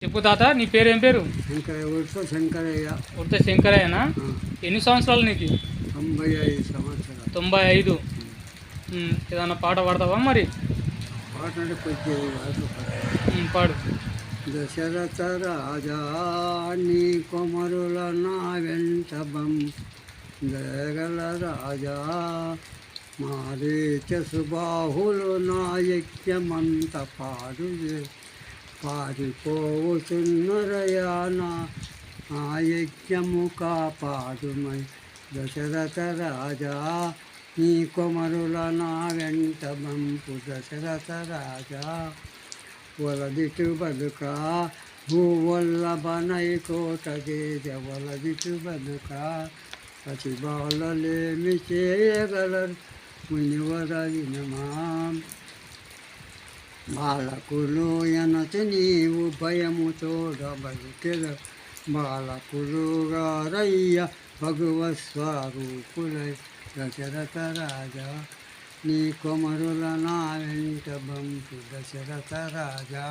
చెప్పు తాత, నీ పేరు ఏం పేరు? శంకరయ్య, ఉర్స శంకరయ్య. ఉడత శంకరయ్యనా? ఎన్ని సంవత్సరాలు నీకు? 95 సంవత్సరాలు. 95. ఏదన్నా పాట పాడతావా మరి? పాట అంటే కొద్దిగా పాడు. దశరథ రాజా నీ కొమరుల నా వెంట దయగల రాజా మారీచ సుబాహులు నా యజ్ఞమంత పారిపోతున్నరయానా ఆ యజ్ఞము కాపాడుమై. దశరథ రాజా నీ కొమరుల నా వెంట దశరథ రాజా వలదిటు బతుక భూవల్లభనై కోట దేజ వలదిటు బతుక పసిబాలలేమి చేయగలరు మునివరవినమా. బాలకులు ఎనతి నీవు భయము తోడ బలికెద బాలకులు గారయ్య భగవత్ స్వరూపులై. దశరథ రాజా నీ కొమరుల నా వెంట దశరథ రాజా.